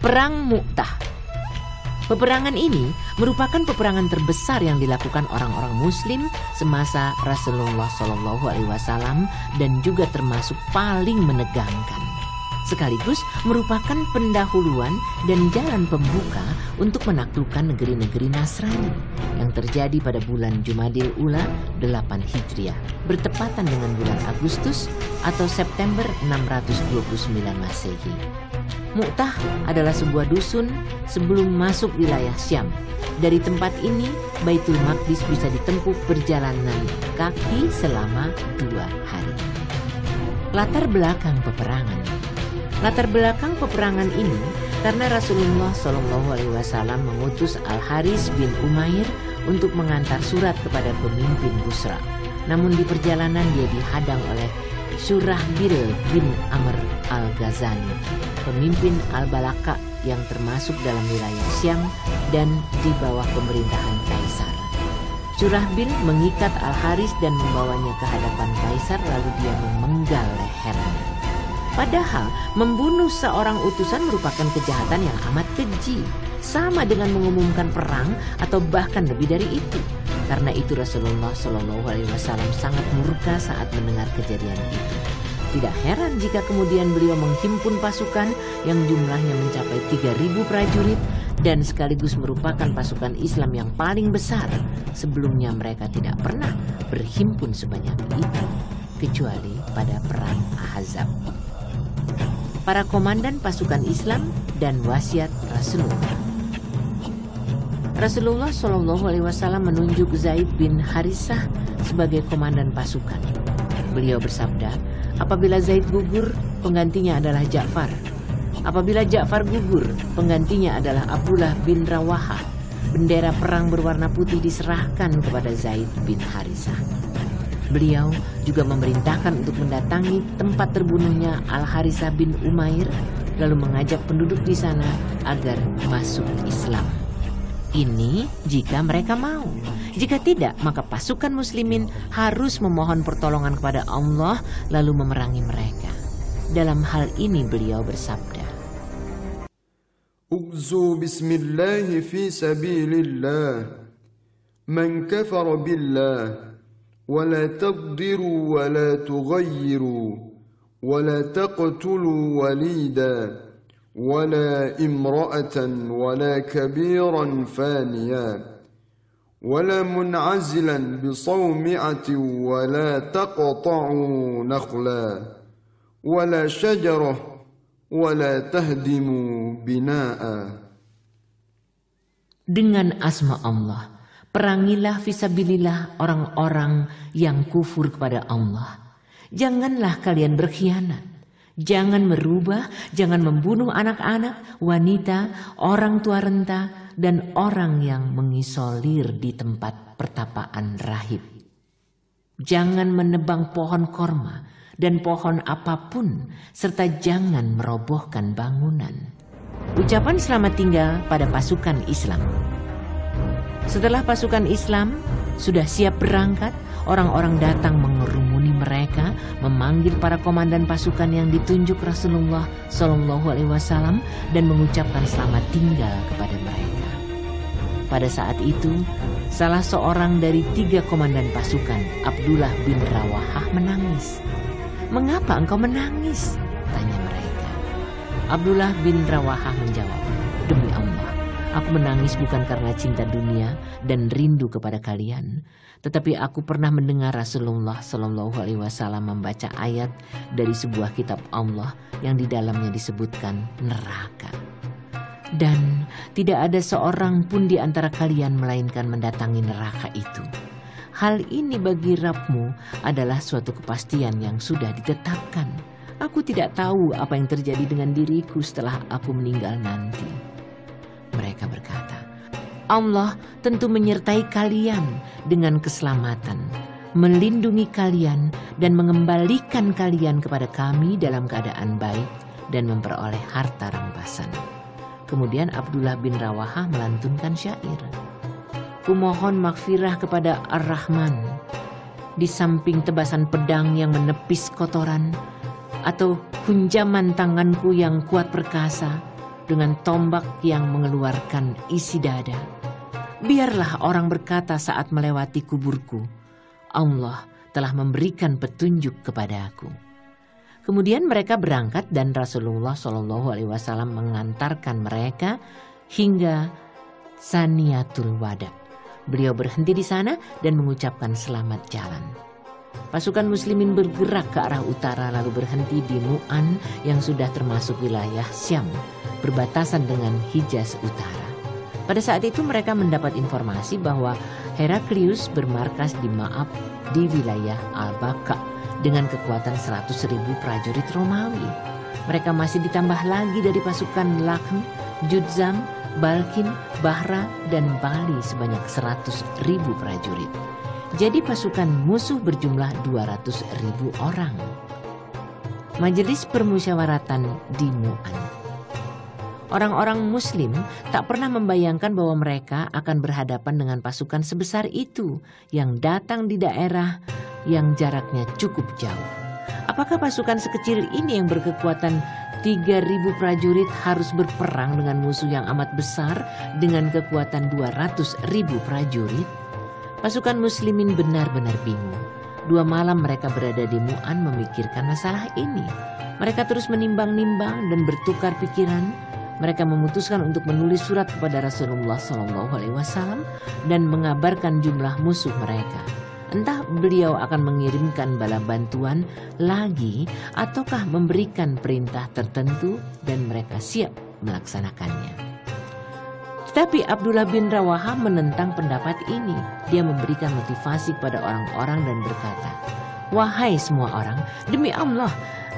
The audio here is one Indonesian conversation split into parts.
Perang Mu'tah. Peperangan ini merupakan peperangan terbesar yang dilakukan orang-orang Muslim semasa Rasulullah SAW dan juga termasuk paling menegangkan. Sekaligus merupakan pendahuluan dan jalan pembuka untuk menaklukkan negeri-negeri Nasrani yang terjadi pada bulan Jumadil Ula 8 Hijriah, bertepatan dengan bulan Agustus atau September 629 Masehi. Mu'tah adalah sebuah dusun sebelum masuk wilayah Syam. Dari tempat ini, Baitul Maqdis bisa ditempuh perjalanan kaki selama 2 hari. Latar belakang peperangan. Latar belakang peperangan ini karena Rasulullah SAW mengutus Al-Haris bin Umair untuk mengantar surat kepada pemimpin Busra. Namun di perjalanan dia dihadang oleh Syurahbil bin Amr al-Ghazani, pemimpin Al-Balaka yang termasuk dalam wilayah Syam dan di bawah pemerintahan Kaisar. Syurahbil mengikat Al-Haris dan membawanya ke hadapan Kaisar, lalu dia memenggal lehernya. Padahal membunuh seorang utusan merupakan kejahatan yang amat keji, sama dengan mengumumkan perang atau bahkan lebih dari itu. Karena itu Rasulullah SAW sangat murka saat mendengar kejadian itu. Tidak heran jika kemudian beliau menghimpun pasukan yang jumlahnya mencapai 3.000 prajurit dan sekaligus merupakan pasukan Islam yang paling besar. Sebelumnya mereka tidak pernah berhimpun sebanyak itu, kecuali pada perang Ahzab. Para komandan pasukan Islam dan wasiat Rasulullah. Rasulullah SAW menunjuk Zaid bin Harisah sebagai komandan pasukan. Beliau bersabda, apabila Zaid gugur, penggantinya adalah Ja'far. Apabila Ja'far gugur, penggantinya adalah Abdullah bin Rawahah. Bendera perang berwarna putih diserahkan kepada Zaid bin Harisah. Beliau juga memerintahkan untuk mendatangi tempat terbunuhnya Al-Harisah bin Umair, lalu mengajak penduduk di sana agar masuk Islam. Ini jika mereka mau. Jika tidak, maka pasukan muslimin harus memohon pertolongan kepada Allah lalu memerangi mereka. Dalam hal ini beliau bersabda, Ughzu bismillahi fi sabilillah. Man kafara billah. Wa la tabdiru wa la tughayyiru. Wa la taqtulu walida. ولا امرأة ولا كبيرا فانيا ولا منعزلا بصومعة ولا تقطعوا نخلا ولا شجرة ولا تهدموا بناء. Dengan asma Allah, perangilah fisabilillah orang-orang yang kufur kepada Allah. Janganlah kalian berkhianat. Jangan merubah, jangan membunuh anak-anak, wanita, orang tua renta, dan orang yang mengisolir di tempat pertapaan rahib. Jangan menebang pohon korma dan pohon apapun, serta jangan merobohkan bangunan. Ucapan selamat tinggal pada pasukan Islam. Setelah pasukan Islam sudah siap berangkat, orang-orang datang mengerumuni mereka, memanggil para komandan pasukan yang ditunjuk Rasulullah SAW dan mengucapkan selamat tinggal kepada mereka. Pada saat itu, salah seorang dari 3 komandan pasukan, Abdullah bin Rawahah, menangis. "Mengapa engkau menangis?" tanya mereka. Abdullah bin Rawahah menjawab, "Demi Allah, aku menangis bukan karena cinta dunia dan rindu kepada kalian, tetapi aku pernah mendengar Rasulullah SAW membaca ayat dari sebuah kitab Allah yang di dalamnya disebutkan neraka. Dan tidak ada seorang pun di antara kalian melainkan mendatangi neraka itu. Hal ini bagi Rabbmu adalah suatu kepastian yang sudah ditetapkan. Aku tidak tahu apa yang terjadi dengan diriku setelah aku meninggal nanti." Mereka berkata, "Allah tentu menyertai kalian dengan keselamatan, melindungi kalian dan mengembalikan kalian kepada kami dalam keadaan baik dan memperoleh harta rampasan." Kemudian Abdullah bin Rawahah melantunkan syair, "Kumohon maghfirah kepada Ar-Rahman di samping tebasan pedang yang menepis kotoran, atau hunjaman tanganku yang kuat perkasa, dengan tombak yang mengeluarkan isi dada. Biarlah orang berkata saat melewati kuburku, Allah telah memberikan petunjuk kepada aku. Kemudian mereka berangkat dan Rasulullah SAW mengantarkan mereka hingga Saniyatul Wada. Beliau berhenti di sana dan mengucapkan selamat jalan. Pasukan muslimin bergerak ke arah utara lalu berhenti di Mu'an yang sudah termasuk wilayah Syam, berbatasan dengan Hijaz Utara. Pada saat itu mereka mendapat informasi bahwa Heraklius bermarkas di Ma'ab di wilayah Al-Baqa dengan kekuatan 100.000 prajurit Romawi. Mereka masih ditambah lagi dari pasukan Lakhm, Judzam, Balkin, Bahra, dan Bali sebanyak 100.000 prajurit. Jadi pasukan musuh berjumlah 200.000 orang. Majelis Permusyawaratan di Mu'an. Orang-orang Muslim tak pernah membayangkan bahwa mereka akan berhadapan dengan pasukan sebesar itu yang datang di daerah yang jaraknya cukup jauh. Apakah pasukan sekecil ini yang berkekuatan 3.000 prajurit harus berperang dengan musuh yang amat besar dengan kekuatan 200.000 prajurit? Pasukan muslimin benar-benar bingung. 2 malam mereka berada di Mu'an memikirkan masalah ini. Mereka terus menimbang-nimbang dan bertukar pikiran. Mereka memutuskan untuk menulis surat kepada Rasulullah SAW dan mengabarkan jumlah musuh mereka. Entah beliau akan mengirimkan bala bantuan lagi ataukah memberikan perintah tertentu dan mereka siap melaksanakannya. Tetapi Abdullah bin Rawaha menentang pendapat ini. Dia memberikan motivasi kepada orang-orang dan berkata, "Wahai semua orang, demi Allah,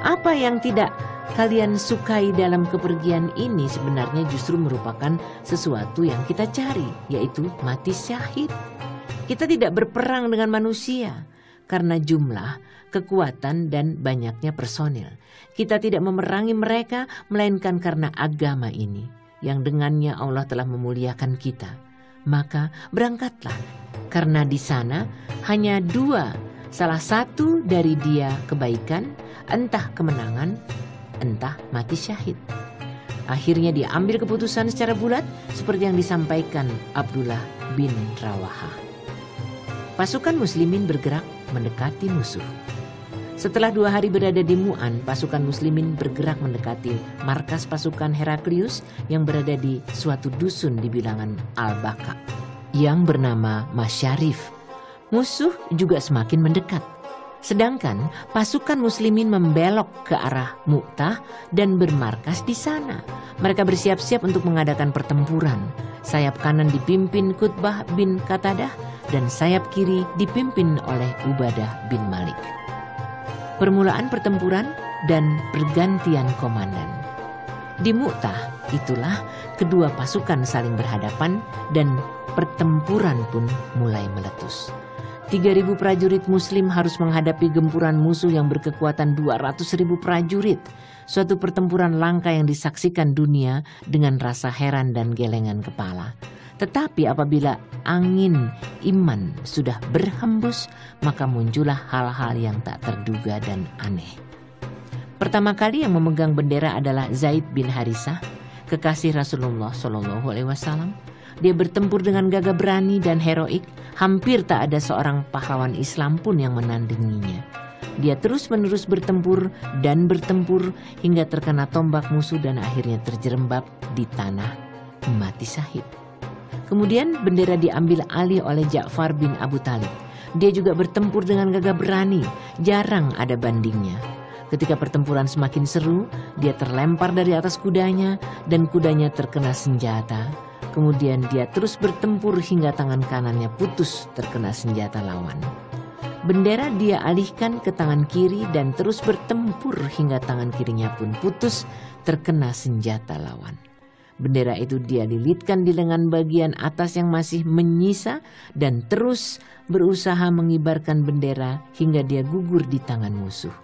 apa yang tidak kalian sukai dalam kepergian ini sebenarnya justru merupakan sesuatu yang kita cari, yaitu mati syahid. Kita tidak berperang dengan manusia karena jumlah, kekuatan, dan banyaknya personil. Kita tidak memerangi mereka, melainkan karena agama ini, yang dengannya Allah telah memuliakan kita. Maka berangkatlah, karena di sana hanya 2, salah satu dari dia kebaikan, entah kemenangan, entah mati syahid." Akhirnya diambil keputusan secara bulat seperti yang disampaikan Abdullah bin Rawaha. Pasukan muslimin bergerak mendekati musuh. Setelah 2 hari berada di Mu'an, pasukan muslimin bergerak mendekati markas pasukan Heraklius yang berada di suatu dusun di bilangan Al-Baqa yang bernama Masyarif. Musuh juga semakin mendekat. Sedangkan pasukan muslimin membelok ke arah Mu'tah dan bermarkas di sana. Mereka bersiap-siap untuk mengadakan pertempuran. Sayap kanan dipimpin Qutbah bin Qatadah dan sayap kiri dipimpin oleh Ubadah bin Malik. Permulaan pertempuran dan pergantian komandan. Di Mu'tah itulah kedua pasukan saling berhadapan dan pertempuran pun mulai meletus. 3.000 prajurit muslim harus menghadapi gempuran musuh yang berkekuatan 200.000 prajurit. Suatu pertempuran langka yang disaksikan dunia dengan rasa heran dan gelengan kepala. Tetapi apabila angin iman sudah berhembus, maka muncullah hal-hal yang tak terduga dan aneh. Pertama kali yang memegang bendera adalah Zaid bin Harisah, kekasih Rasulullah SAW. Dia bertempur dengan gagah berani dan heroik. Hampir tak ada seorang pahlawan Islam pun yang menandinginya. Dia terus-menerus bertempur dan bertempur hingga terkena tombak musuh dan akhirnya terjerembab di tanah, mati syahid. Kemudian bendera diambil alih oleh Ja'far bin Abu Talib. Dia juga bertempur dengan gagah berani, jarang ada bandingnya. Ketika pertempuran semakin seru, dia terlempar dari atas kudanya dan kudanya terkena senjata. Kemudian dia terus bertempur hingga tangan kanannya putus terkena senjata lawan. Bendera dia alihkan ke tangan kiri dan terus bertempur hingga tangan kirinya pun putus terkena senjata lawan. Bendera itu dia lilitkan di lengan bagian atas yang masih menyisa dan terus berusaha mengibarkan bendera hingga dia gugur di tangan musuh.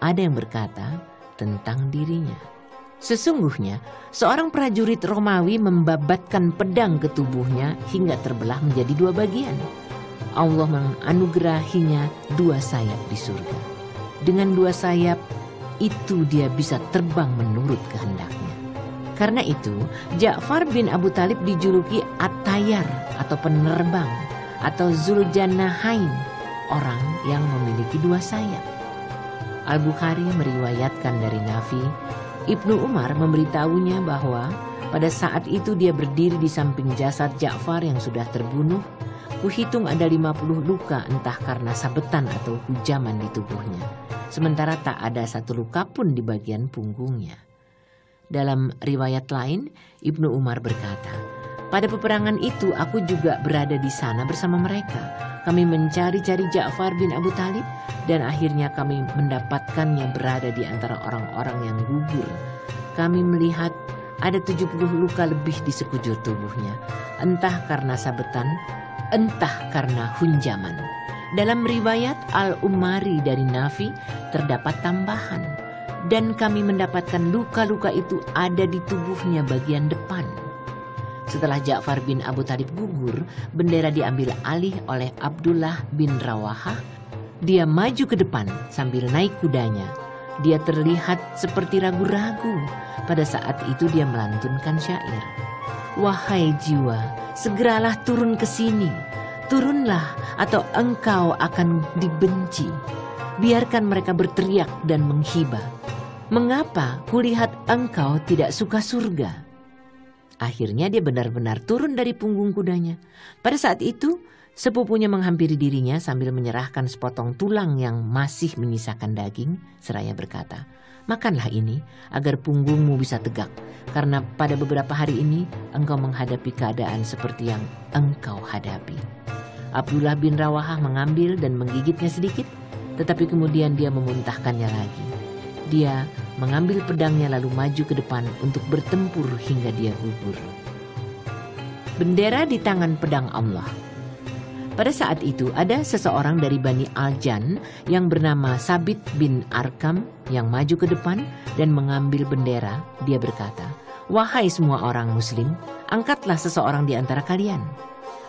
Ada yang berkata tentang dirinya, "Sesungguhnya seorang prajurit Romawi membabatkan pedang ke tubuhnya hingga terbelah menjadi 2 bagian. Allah menganugerahinya 2 sayap di surga. Dengan 2 sayap itu dia bisa terbang menurut kehendaknya. Karena itu, Ja'far bin Abu Thalib dijuluki At-Tayyar atau penerbang atau Zuljannahain, orang yang memiliki dua sayap. Al-Bukhari meriwayatkan dari Nafi, Ibnu Umar memberitahunya bahwa pada saat itu dia berdiri di samping jasad Ja'far yang sudah terbunuh. Kuhitung ada 50 luka entah karena sabetan atau hujaman di tubuhnya. Sementara tak ada satu luka pun di bagian punggungnya. Dalam riwayat lain, Ibnu Umar berkata, pada peperangan itu aku juga berada di sana bersama mereka. Kami mencari-cari Ja'far bin Abu Thalib dan akhirnya kami mendapatkannya berada di antara orang-orang yang gugur. Kami melihat ada 70 luka lebih di sekujur tubuhnya, entah karena sabetan, entah karena hunjaman. Dalam riwayat Al-Umari dari Nafi terdapat tambahan. Dan kami mendapatkan luka-luka itu ada di tubuhnya bagian depan. Setelah Ja'far bin Abu Thalib gugur, bendera diambil alih oleh Abdullah bin Rawahah. Dia maju ke depan sambil naik kudanya. Dia terlihat seperti ragu-ragu. Pada saat itu dia melantunkan syair. Wahai jiwa, segeralah turun ke sini. Turunlah atau engkau akan dibenci. Biarkan mereka berteriak dan menghibah. Mengapa kulihat engkau tidak suka surga? Akhirnya dia benar-benar turun dari punggung kudanya. Pada saat itu, sepupunya menghampiri dirinya sambil menyerahkan sepotong tulang yang masih menyisakan daging, seraya berkata, makanlah ini agar punggungmu bisa tegak, karena pada beberapa hari ini engkau menghadapi keadaan seperti yang engkau hadapi. Abdullah bin Rawahah mengambil dan menggigitnya sedikit, tetapi kemudian dia memuntahkannya lagi. Dia mengambil pedangnya lalu maju ke depan untuk bertempur hingga dia gugur. Bendera di tangan pedang Allah. Pada saat itu ada seseorang dari Bani Al-Jan yang bernama Sabit bin Arkam yang maju ke depan dan mengambil bendera. Dia berkata, wahai semua orang muslim, angkatlah seseorang di antara kalian.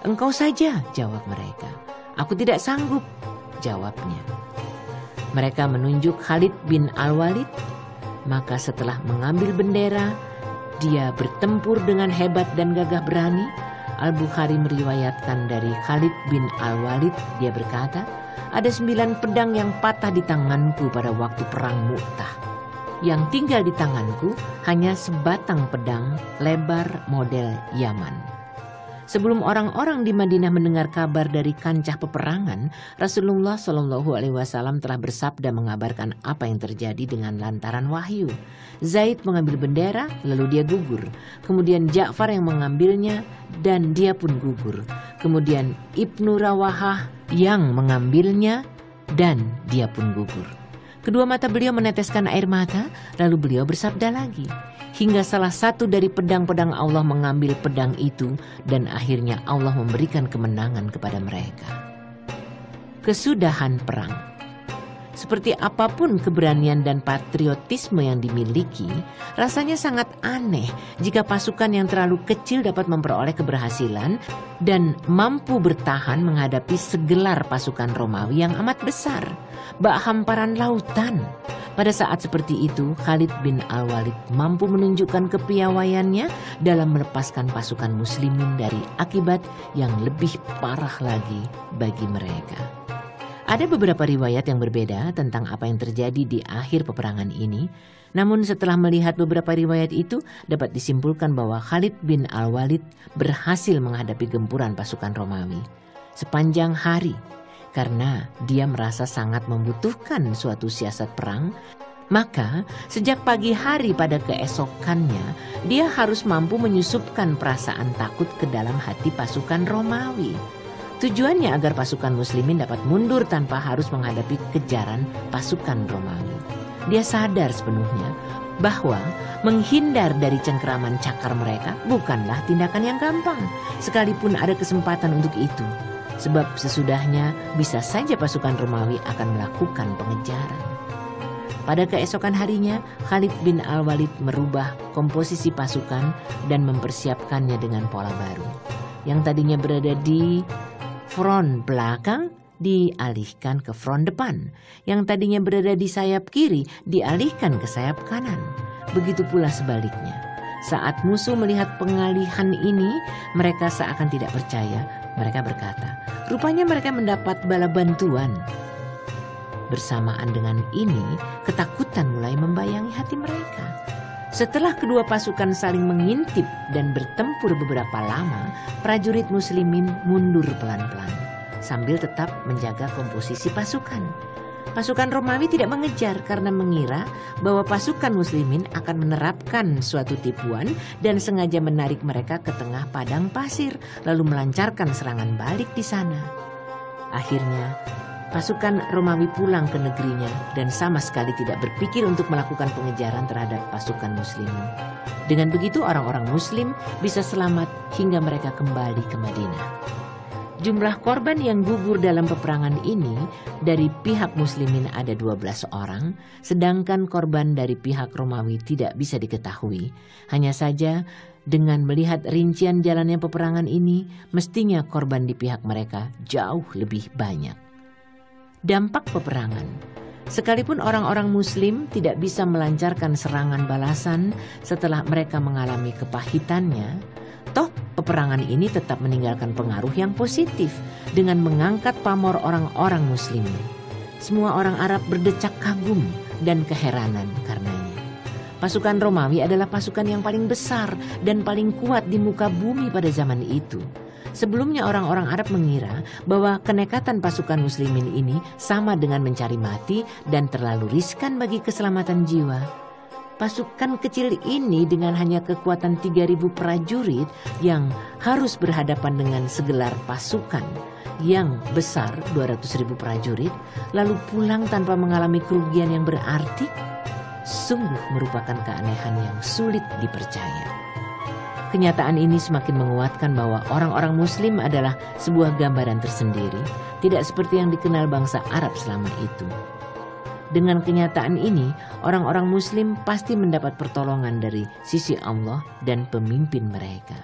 Engkau saja, jawab mereka. Aku tidak sanggup, jawabnya. Mereka menunjuk Khalid bin Al-Walid. Maka setelah mengambil bendera, dia bertempur dengan hebat dan gagah berani. Al-Bukhari meriwayatkan dari Khalid bin Al-Walid, dia berkata, ada 9 pedang yang patah di tanganku pada waktu perang Mu'tah. Yang tinggal di tanganku hanya sebatang pedang lebar model Yaman. Sebelum orang-orang di Madinah mendengar kabar dari kancah peperangan, Rasulullah SAW telah bersabda mengabarkan apa yang terjadi dengan lantaran wahyu. Zaid mengambil bendera, lalu dia gugur. Kemudian Ja'far yang mengambilnya, dan dia pun gugur. Kemudian Ibnu Rawahah yang mengambilnya, dan dia pun gugur. Kedua mata beliau meneteskan air mata, lalu beliau bersabda lagi. Hingga salah satu dari pedang-pedang Allah mengambil pedang itu dan akhirnya Allah memberikan kemenangan kepada mereka. Kesudahan perang. Seperti apapun keberanian dan patriotisme yang dimiliki, rasanya sangat aneh jika pasukan yang terlalu kecil dapat memperoleh keberhasilan dan mampu bertahan menghadapi segelar pasukan Romawi yang amat besar, bak hamparan lautan. Pada saat seperti itu, Khalid bin Al-Walid mampu menunjukkan kepiawaiannya dalam melepaskan pasukan muslimin dari akibat yang lebih parah lagi bagi mereka. Ada beberapa riwayat yang berbeda tentang apa yang terjadi di akhir peperangan ini. Namun setelah melihat beberapa riwayat itu, dapat disimpulkan bahwa Khalid bin Al-Walid berhasil menghadapi gempuran pasukan Romawi sepanjang hari. Karena dia merasa sangat membutuhkan suatu siasat perang, maka sejak pagi hari pada keesokannya, dia harus mampu menyusupkan perasaan takut ke dalam hati pasukan Romawi. Tujuannya agar pasukan muslimin dapat mundur tanpa harus menghadapi kejaran pasukan Romawi. Dia sadar sepenuhnya bahwa menghindar dari cengkeraman cakar mereka bukanlah tindakan yang gampang, sekalipun ada kesempatan untuk itu. Sebab sesudahnya bisa saja pasukan Romawi akan melakukan pengejaran. Pada keesokan harinya, Khalid bin Al-Walid merubah komposisi pasukan dan mempersiapkannya dengan pola baru. Yang tadinya berada di front belakang dialihkan ke front depan. Yang tadinya berada di sayap kiri dialihkan ke sayap kanan. Begitu pula sebaliknya. Saat musuh melihat pengalihan ini, mereka seakan tidak percaya. Mereka berkata, rupanya mereka mendapat bala bantuan. Bersamaan dengan ini, ketakutan mulai membayangi hati mereka. Setelah kedua pasukan saling mengintip dan bertempur beberapa lama, prajurit muslimin mundur pelan-pelan sambil tetap menjaga komposisi pasukan. Pasukan Romawi tidak mengejar karena mengira bahwa pasukan muslimin akan menerapkan suatu tipuan dan sengaja menarik mereka ke tengah padang pasir lalu melancarkan serangan balik di sana. Akhirnya pasukan Romawi pulang ke negerinya dan sama sekali tidak berpikir untuk melakukan pengejaran terhadap pasukan muslimin. Dengan begitu orang-orang muslim bisa selamat hingga mereka kembali ke Madinah. Jumlah korban yang gugur dalam peperangan ini dari pihak muslimin ada 12 orang, sedangkan korban dari pihak Romawi tidak bisa diketahui. Hanya saja dengan melihat rincian jalannya peperangan ini, mestinya korban di pihak mereka jauh lebih banyak. Dampak peperangan. Sekalipun orang-orang muslim tidak bisa melancarkan serangan balasan setelah mereka mengalami kepahitannya, toh peperangan ini tetap meninggalkan pengaruh yang positif dengan mengangkat pamor orang-orang muslimin. Semua orang Arab berdecak kagum dan keheranan karenanya. Pasukan Romawi adalah pasukan yang paling besar dan paling kuat di muka bumi pada zaman itu. Sebelumnya orang-orang Arab mengira bahwa kenekatan pasukan muslimin ini sama dengan mencari mati dan terlalu riskan bagi keselamatan jiwa. Pasukan kecil ini dengan hanya kekuatan 3.000 prajurit yang harus berhadapan dengan segelar pasukan yang besar 200.000 prajurit lalu pulang tanpa mengalami kerugian yang berarti, sungguh merupakan keanehan yang sulit dipercaya. Kenyataan ini semakin menguatkan bahwa orang-orang muslim adalah sebuah gambaran tersendiri, tidak seperti yang dikenal bangsa Arab selama itu. Dengan kenyataan ini, orang-orang muslim pasti mendapat pertolongan dari sisi Allah dan pemimpin mereka.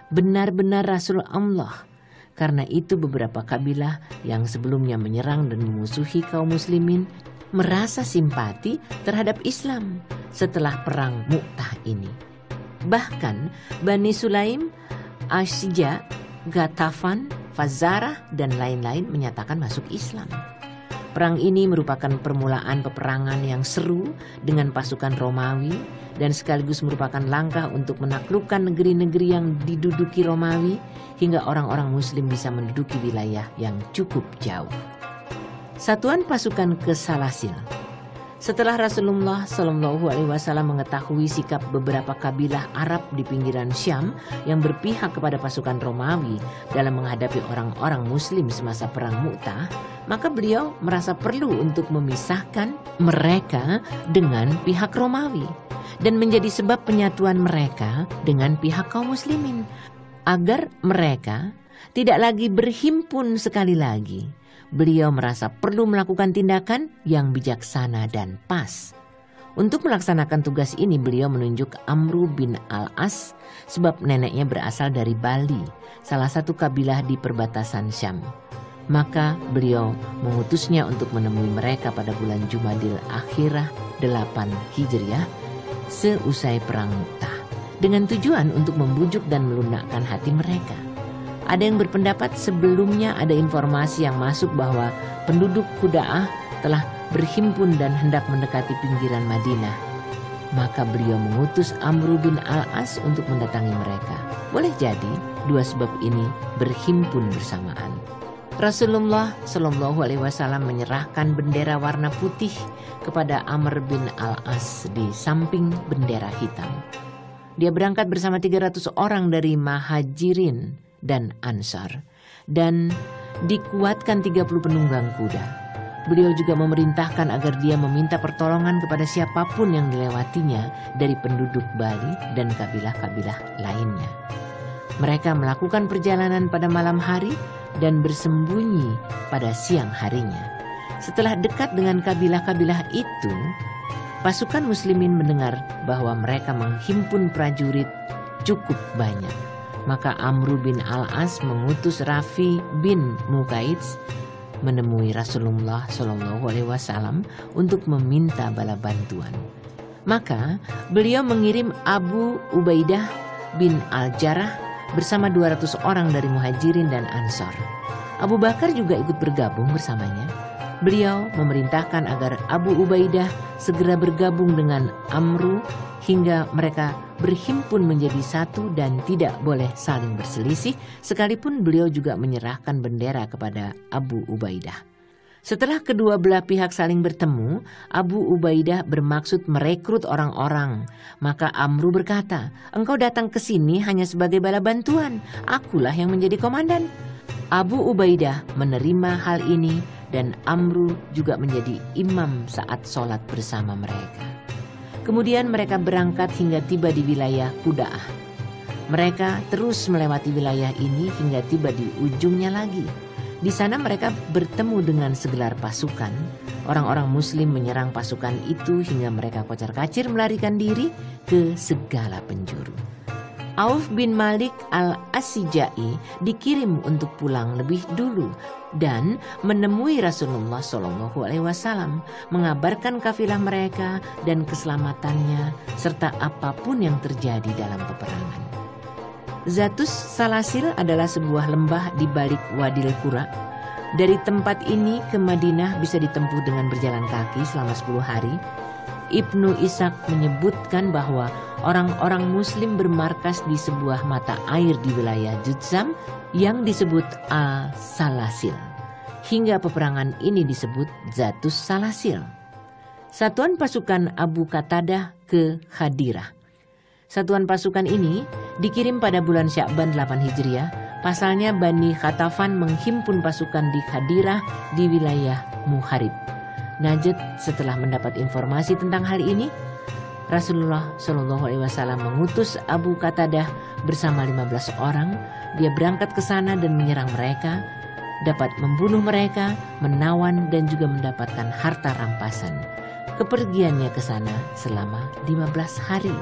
Benar-benar Rasul Allah. Karena itu beberapa kabilah yang sebelumnya menyerang dan memusuhi kaum muslimin merasa simpati terhadap Islam setelah perang Mu'tah ini. Bahkan Bani Sulaim, Asyja, Ghatafan, Fazarah, dan lain-lain menyatakan masuk Islam. Perang ini merupakan permulaan peperangan yang seru dengan pasukan Romawi dan sekaligus merupakan langkah untuk menaklukkan negeri-negeri yang diduduki Romawi hingga orang-orang muslim bisa menduduki wilayah yang cukup jauh. Satuan pasukan ke Salasil. Setelah Rasulullah Shallallahu Alaihi Wasallam mengetahui sikap beberapa kabilah Arab di pinggiran Syam yang berpihak kepada pasukan Romawi dalam menghadapi orang-orang Muslim semasa perang Mu'tah, maka beliau merasa perlu untuk memisahkan mereka dengan pihak Romawi dan menjadi sebab penyatuan mereka dengan pihak kaum Muslimin agar mereka tidak lagi berhimpun sekali lagi. Beliau merasa perlu melakukan tindakan yang bijaksana dan pas. Untuk melaksanakan tugas ini beliau menunjuk Amru bin Al-As sebab neneknya berasal dari Bali, salah satu kabilah di perbatasan Syam. Maka beliau mengutusnya untuk menemui mereka pada bulan Jumadil Akhirah 8 Hijriah seusai perang Mu'tah dengan tujuan untuk membujuk dan melunakkan hati mereka. Ada yang berpendapat sebelumnya ada informasi yang masuk bahwa penduduk Khuda'ah telah berhimpun dan hendak mendekati pinggiran Madinah. Maka beliau mengutus Amru bin Al-As untuk mendatangi mereka. Boleh jadi dua sebab ini berhimpun bersamaan. Rasulullah Shallallahu Alaihi Wasallam menyerahkan bendera warna putih kepada Amr bin Al-As di samping bendera hitam. Dia berangkat bersama 300 orang dari Muhajirin dan Ansar dan dikuatkan 30 penunggang kuda. Beliau juga memerintahkan agar dia meminta pertolongan kepada siapapun yang dilewatinya dari penduduk Bali dan kabilah-kabilah lainnya. Mereka melakukan perjalanan pada malam hari dan bersembunyi pada siang harinya. Setelah dekat dengan kabilah-kabilah itu, pasukan muslimin mendengar bahwa mereka menghimpun prajurit cukup banyak. Maka Amru bin Al-As mengutus Rafi bin Muqaits menemui Rasulullah Shallallahu Alaihi Wasallam untuk meminta bala bantuan. Maka beliau mengirim Abu Ubaidah bin Al-Jarrah bersama 200 orang dari Muhajirin dan Ansor. Abu Bakar juga ikut bergabung bersamanya. Beliau memerintahkan agar Abu Ubaidah segera bergabung dengan Amru hingga mereka berhimpun menjadi satu dan tidak boleh saling berselisih, sekalipun beliau juga menyerahkan bendera kepada Abu Ubaidah. Setelah kedua belah pihak saling bertemu, Abu Ubaidah bermaksud merekrut orang-orang. Maka Amru berkata, "Engkau datang ke sini hanya sebagai bala bantuan, akulah yang menjadi komandan." Abu Ubaidah menerima hal ini dan Amru juga menjadi imam saat sholat bersama mereka. Kemudian mereka berangkat hingga tiba di wilayah Quda'ah. Mereka terus melewati wilayah ini hingga tiba di ujungnya lagi. Di sana mereka bertemu dengan segelar pasukan. Orang-orang muslim menyerang pasukan itu hingga mereka kocar-kacir melarikan diri ke segala penjuru. Auf bin Malik al-Asijai dikirim untuk pulang lebih dulu dan menemui Rasulullah SAW, mengabarkan kafilah mereka dan keselamatannya serta apapun yang terjadi dalam peperangan. Zatus Salasil adalah sebuah lembah di balik Wadil Qura. Dari tempat ini ke Madinah bisa ditempuh dengan berjalan kaki selama 10 hari. Ibnu Ishaq menyebutkan bahwa orang-orang muslim bermarkas di sebuah mata air di wilayah Judzam yang disebut Al-Salasil. Hingga peperangan ini disebut Zatus Salasil. Satuan pasukan Abu Qatadah ke Khadirah. Satuan pasukan ini dikirim pada bulan Sya'ban 8 Hijriah. Pasalnya Bani Khatafan menghimpun pasukan di Khadirah di wilayah Muharib. Najd setelah mendapat informasi tentang hal ini, Rasulullah SAW mengutus Abu Qatadah bersama 15 orang. Dia berangkat ke sana dan menyerang mereka, dapat membunuh mereka, menawan dan juga mendapatkan harta rampasan. Kepergiannya ke sana selama 15 hari.